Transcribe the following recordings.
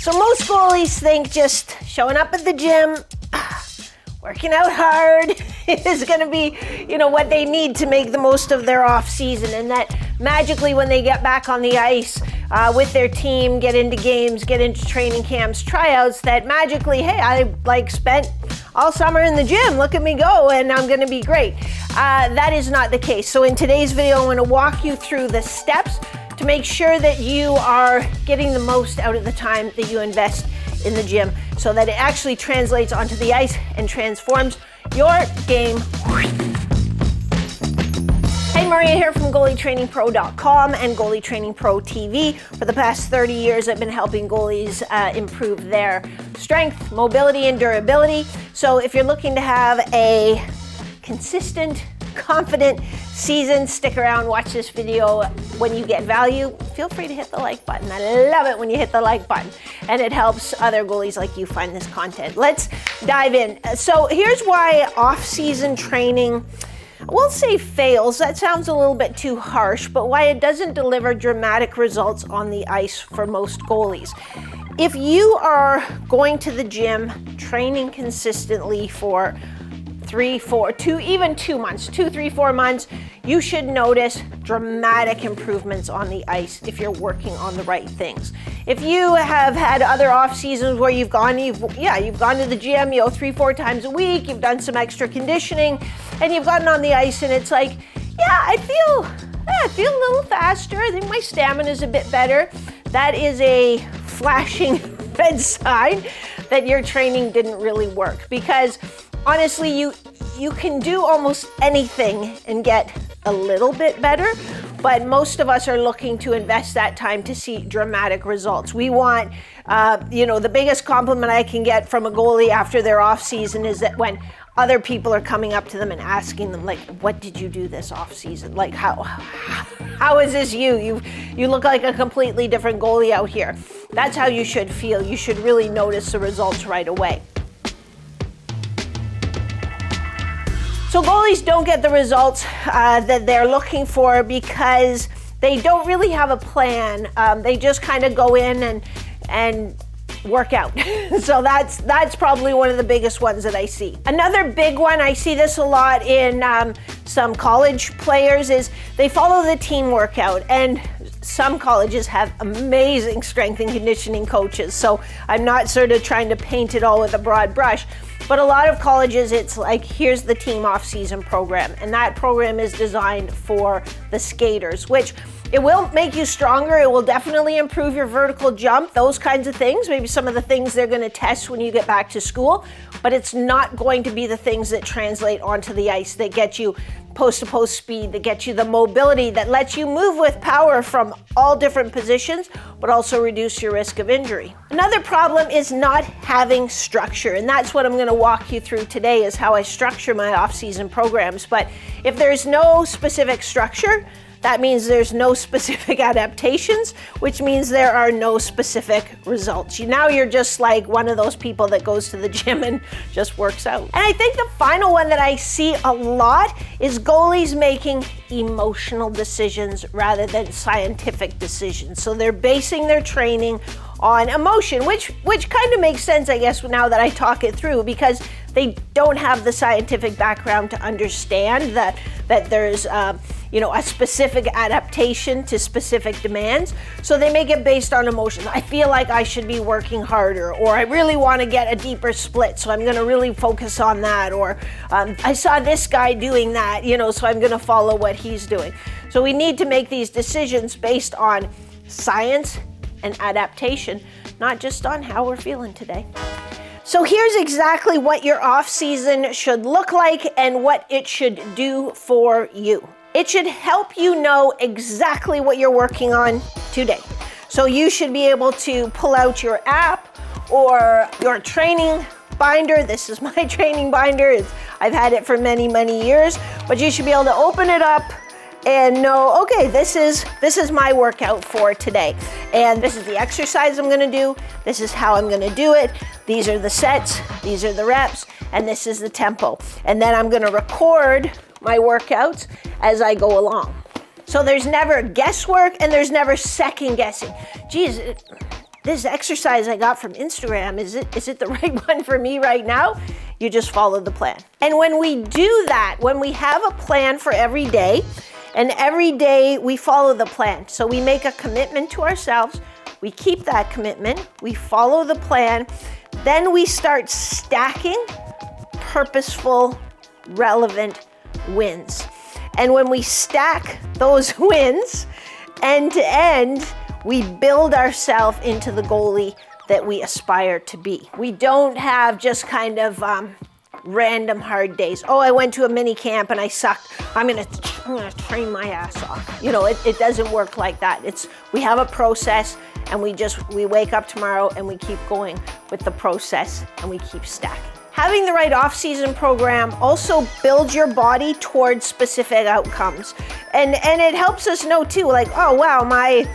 So most goalies think just showing up at the gym, working out hard is going to be, what they need to make the most of their off season, and that magically when they get back on the ice with their team, get into games, get into training camps, tryouts, that magically, hey, I spent all summer in the gym, look at me go, and I'm going to be great. That is not the case. So in today's video, I'm going to walk you through the steps to make sure that you are getting the most out of the time that you invest in the gym, so that it actually translates onto the ice and transforms your game. Hey, Maria here from goalietrainingpro.com and Goalie Training Pro TV. For the past 30 years, I've been helping goalies improve their strength, mobility, and durability. So if you're looking to have a consistent, confident season, stick around, watch this video. When you get value, feel free to hit the like button. I love it when you hit the like button, and it helps other goalies like you find this content. Let's dive in. So here's why off-season training, I won't say fails, that sounds a little bit too harsh, but why it doesn't deliver dramatic results on the ice for most goalies. If you are going to the gym, training consistently for 3, 4, 2, even 2 months, 2, 3, 4 months, you should notice dramatic improvements on the ice if you're working on the right things. If you have had other off seasons where you've gone to the gym, 3, 4 times a week, you've done some extra conditioning, and you've gotten on the ice and it's like, I feel a little faster. I think my stamina is a bit better. That is a flashing red sign that your training didn't really work, because honestly, you can do almost anything and get a little bit better, but most of us are looking to invest that time to see dramatic results. We want, the biggest compliment I can get from a goalie after their off season is that when other people are coming up to them and asking them, like, what did you do this off season? Like, how is this you? You look like a completely different goalie out here. That's how you should feel. You should really notice the results right away. So goalies don't get the results that they're looking for because they don't really have a plan. They just kind of go in and work out. So that's probably one of the biggest ones that I see. Another big one, I see this a lot in some college players, is they follow the team workout, and some colleges have amazing strength and conditioning coaches. So I'm not sort of trying to paint it all with a broad brush, but a lot of colleges, it's like, here's the team off-season program, and that program is designed for the skaters, which it will make you stronger. It will definitely improve your vertical jump, those kinds of things, maybe some of the things they're going to test when you get back to school, but it's not going to be the things that translate onto the ice, that get you post-to-post speed, that get you the mobility, that lets you move with power from all different positions, but also reduce your risk of injury. Another problem is not having structure, and that's what I'm going to walk you through today, is how I structure my off-season programs. But if there's no specific structure, that means there's no specific adaptations, which means there are no specific results. Now you're just like one of those people that goes to the gym and just works out. And I think the final one that I see a lot is goalies making emotional decisions rather than scientific decisions. So they're basing their training on emotion, which kind of makes sense, I guess, now that I talk it through, because they don't have the scientific background to understand that there's a specific adaptation to specific demands. So they make it based on emotions. I feel like I should be working harder, or I really want to get a deeper split, so I'm going to really focus on that, or I saw this guy doing that, so I'm going to follow what he's doing. So we need to make these decisions based on science and adaptation, not just on how we're feeling today. So here's exactly what your off season should look like and what it should do for you. It should help you know exactly what you're working on today. So you should be able to pull out your app or your training binder. This is my training binder. I've had it for many, many years, but you should be able to open it up and know, okay, this is my workout for today. And this is the exercise I'm gonna do. This is how I'm gonna do it. These are the sets, these are the reps, and this is the tempo. And then I'm gonna record my workouts as I go along. So there's never guesswork and there's never second guessing. Geez, this exercise I got from Instagram, is it the right one for me right now? You just follow the plan. And when we do that, when we have a plan for every day, and every day we follow the plan. So we make a commitment to ourselves, we keep that commitment, we follow the plan, then we start stacking purposeful, relevant wins. And when we stack those wins end to end, we build ourselves into the goalie that we aspire to be. We don't have just kind of random hard days. Oh, I went to a mini camp and I sucked. I'm gonna train my ass off. You know, it doesn't work like that. We have a process, and we wake up tomorrow and we keep going with the process, and we keep stacking. Having the right off-season program also builds your body towards specific outcomes. And it helps us know too, like, oh wow, my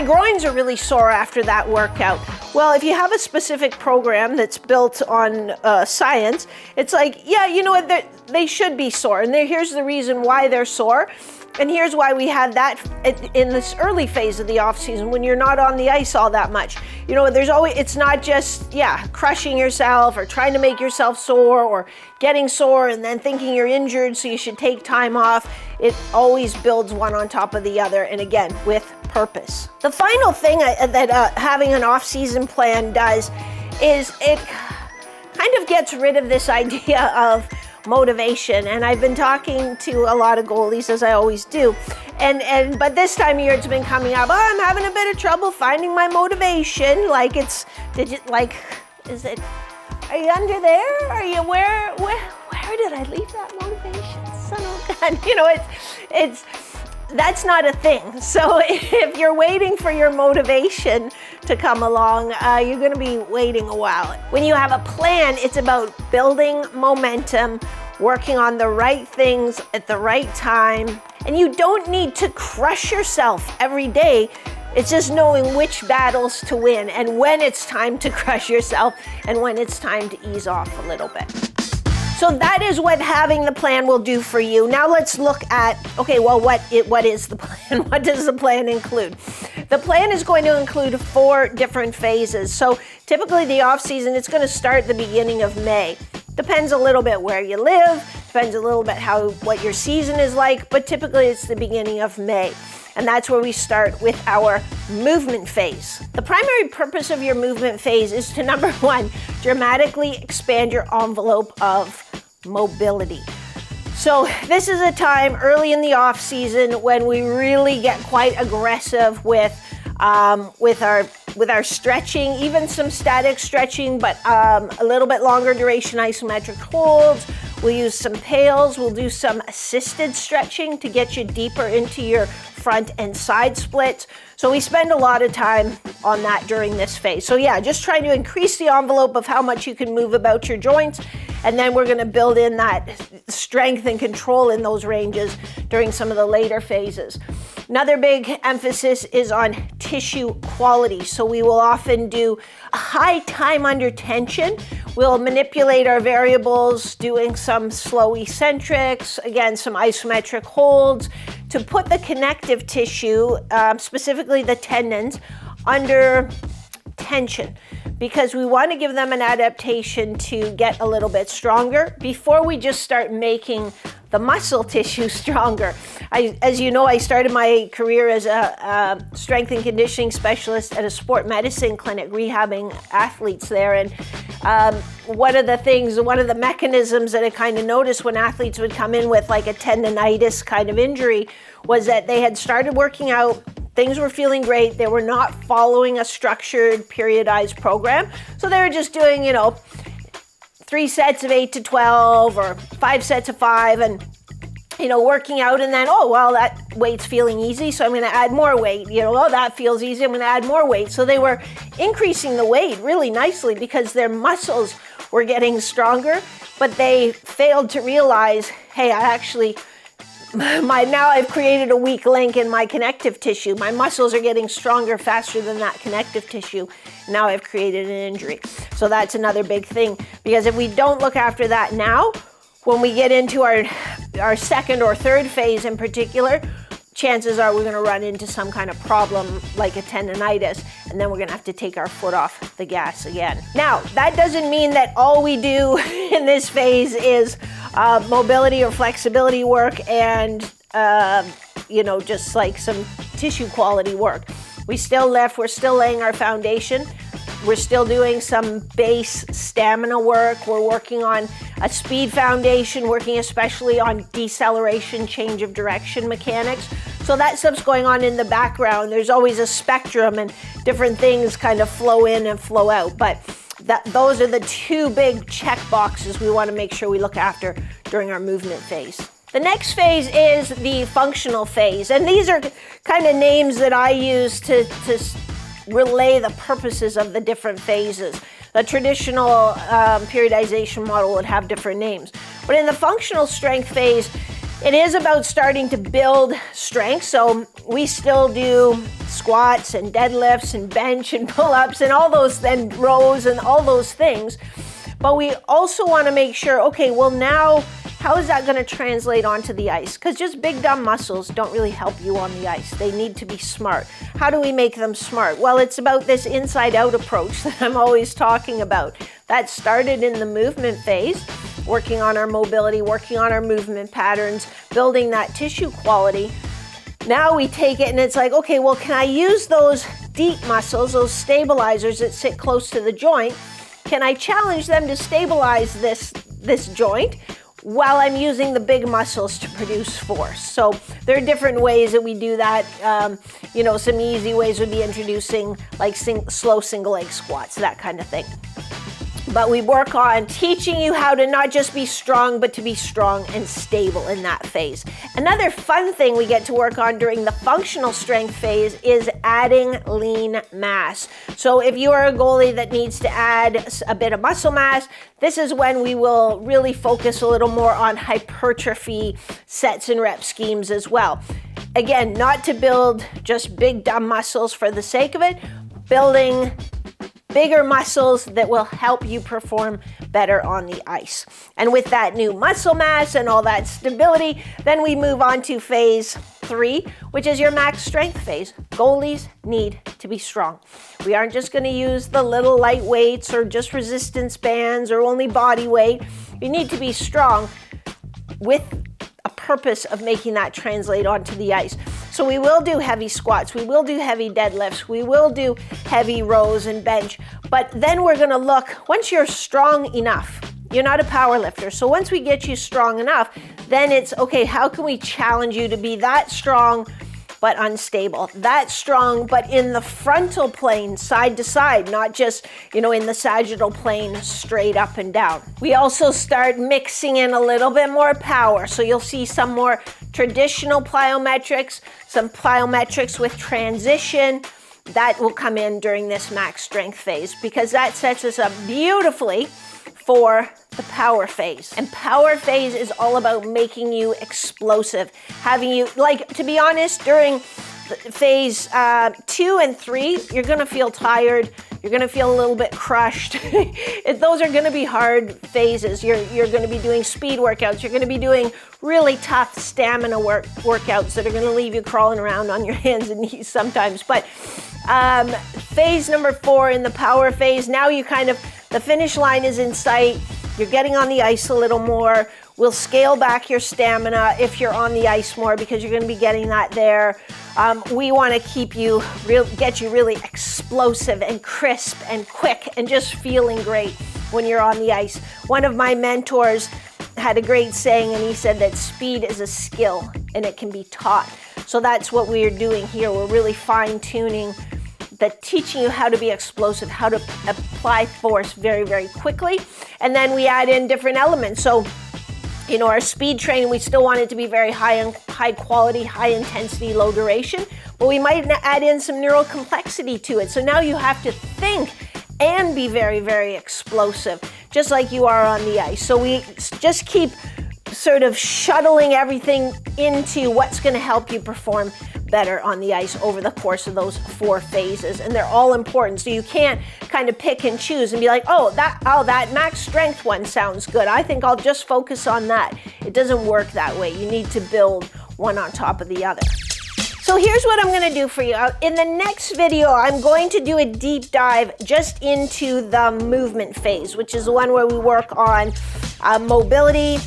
groins are really sore after that workout. Well, if you have a specific program that's built on science, it's like, yeah, you know what, they should be sore. And here's the reason why they're sore. And here's why we had that in this early phase of the off season when you're not on the ice all that much. You know, it's not just, crushing yourself or trying to make yourself sore or getting sore and then thinking you're injured so you should take time off. It always builds one on top of the other, and again, with purpose. The final thing that having an off-season plan does is it kind of gets rid of this idea of motivation. And I've been talking to a lot of goalies, as I always do, but this time of year it's been coming up, I'm having a bit of trouble finding my motivation. Like are you under there? Are you where did I leave that motivation? Son of a gun. You know, that's not a thing. So if you're waiting for your motivation to come along, you're going to be waiting a while. When you have a plan, it's about building momentum, working on the right things at the right time. And you don't need to crush yourself every day. It's just knowing which battles to win and when it's time to crush yourself and when it's time to ease off a little bit. So that is what having the plan will do for you. Now let's look at, okay, well, what is the plan? What does the plan include? The plan is going to include 4 different phases. So typically the off season, it's going to start the beginning of May. Depends a little bit where you live, depends a little bit what your season is like, but typically it's the beginning of May. And that's where we start with our movement phase. The primary purpose of your movement phase is to, number 1, dramatically expand your envelope of mobility. So this is a time early in the off season when we really get quite aggressive with our stretching, even some static stretching, but a little bit longer duration isometric holds. We'll use some pails. We'll do some assisted stretching to get you deeper into your front and side splits. So we spend a lot of time on that during this phase. So yeah, just trying to increase the envelope of how much you can move about your joints. And then we're going to build in that strength and control in those ranges during some of the later phases. Another big emphasis is on tissue quality. So we will often do a high time under tension. We'll manipulate our variables, doing some slow eccentrics, again, some isometric holds to put the connective tissue, specifically the tendons, under tension, because we want to give them an adaptation to get a little bit stronger before we just start making the muscle tissue stronger. As you know, I started my career as a strength and conditioning specialist at a sport medicine clinic, rehabbing athletes there. And one of the mechanisms that I kind of noticed when athletes would come in with like a tendonitis kind of injury was that they had started working out, things were feeling great, they were not following a structured, periodized program. So they were just doing, 3 sets of 8 to 12 or 5 sets of 5 and, working out, and then, that weight's feeling easy, so I'm going to add more weight. That feels easy, I'm going to add more weight. So they were increasing the weight really nicely because their muscles were getting stronger, but they failed to realize, hey, now I've created a weak link in my connective tissue. My muscles are getting stronger faster than that connective tissue. Now I've created an injury. So that's another big thing, because if we don't look after that now, when we get into our second or third phase in particular, chances are we're going to run into some kind of problem like a tendonitis, and then we're going to have to take our foot off the gas again. Now, that doesn't mean that all we do in this phase is mobility or flexibility work and, just like some tissue quality work. We still lift, we're still laying our foundation. We're still doing some base stamina work. We're working on a speed foundation, working especially on deceleration, change of direction mechanics. So that stuff's going on in the background. There's always a spectrum and different things kind of flow in and flow out. But those are the two big check boxes we want to make sure we look after during our movement phase. The next phase is the functional phase. And these are kind of names that I use to relay the purposes of the different phases. The traditional periodization model would have different names. But in the functional strength phase, it is about starting to build strength. So we still do squats and deadlifts and bench and pull-ups and all those, and rows and all those things. But we also want to make sure, okay, well now, how is that going to translate onto the ice? Because just big dumb muscles don't really help you on the ice. They need to be smart. How do we make them smart? Well, it's about this inside-out approach that I'm always talking about. That started in the movement phase, working on our mobility, working on our movement patterns, building that tissue quality. Now we take it and it's like, okay, well, can I use those deep muscles, those stabilizers that sit close to the joint? Can I challenge them to stabilize this joint while I'm using the big muscles to produce force? So there are different ways that we do that. Some easy ways would be introducing like slow single leg squats, that kind of thing. But we work on teaching you how to not just be strong, but to be strong and stable in that phase. Another fun thing we get to work on during the functional strength phase is adding lean mass. So if you are a goalie that needs to add a bit of muscle mass, this is when we will really focus a little more on hypertrophy sets and rep schemes as well. Again, not to build just big dumb muscles for the sake of it, building bigger muscles that will help you perform better on the ice. And with that new muscle mass and all that stability, then we move on to phase 3, which is your max strength phase. Goalies need to be strong. We aren't just going to use the little light weights or just resistance bands or only body weight. You need to be strong with a purpose of making that translate onto the ice. So we will do heavy squats, we will do heavy deadlifts, we will do heavy rows and bench, but then we're gonna look, once you're strong enough, you're not a power lifter, so once we get you strong enough, then it's, okay, how can we challenge you to be that strong but unstable, that strong but in the frontal plane, side to side, not just, in the sagittal plane, straight up and down. We also start mixing in a little bit more power, so you'll see some more traditional plyometrics, some plyometrics with transition. That will come in during this max strength phase because that sets us up beautifully for the power phase. And power phase is all about making you explosive, having you, to be honest, during phase 2 and 3, you're gonna feel tired, you're gonna feel a little bit crushed. Those are gonna be hard phases. You're gonna be doing speed workouts, you're gonna be doing really tough stamina workouts that are gonna leave you crawling around on your hands and knees sometimes. But phase number 4 in the power phase, now you the finish line is in sight, you're getting on the ice a little more. We'll scale back your stamina if you're on the ice more because you're going to be getting that there. We want to get you really explosive and crisp and quick and just feeling great when you're on the ice. One of my mentors had a great saying, and he said that speed is a skill and it can be taught. So that's what we're doing here. We're really fine-tuning teaching you how to be explosive, how to apply force very, very quickly. And then we add in different elements. So, our speed training, we still want it to be very high quality, high intensity, low duration, but we might add in some neural complexity to it. So now you have to think and be very, very explosive, just like you are on the ice. So we just keep sort of shuttling everything into what's going to help you perform better on the ice over the course of those 4 phases, and they're all important. So you can't kind of pick and choose and be like, that max strength one sounds good, I think I'll just focus on that. It doesn't work that way. You need to build one on top of the other. So here's what I'm gonna do for you. In the next video, I'm going to do a deep dive just into the movement phase, which is the one where we work on mobility,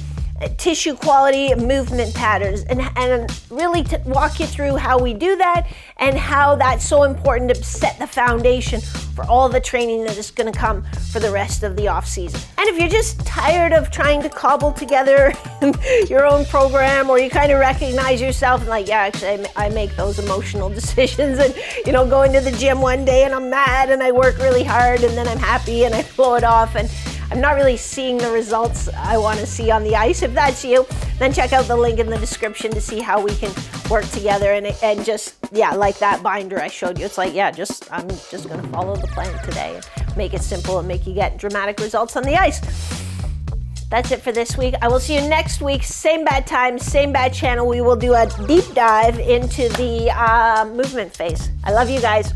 tissue quality, movement patterns, and really to walk you through how we do that and how that's so important to set the foundation for all the training that is going to come for the rest of the off season. And if you're just tired of trying to cobble together your own program, or you kind of recognize yourself and like, yeah, actually I make those emotional decisions, and going to the gym one day and I'm mad and I work really hard and then I'm happy and I blow it off and I'm not really seeing the results I want to see on the ice. If that's you, then check out the link in the description to see how we can work together and just, like that binder I showed you. It's like, I'm just going to follow the plan today and make it simple and make you get dramatic results on the ice. That's it for this week. I will see you next week. Same bad time, same bad channel. We will do a deep dive into the movement phase. I love you guys.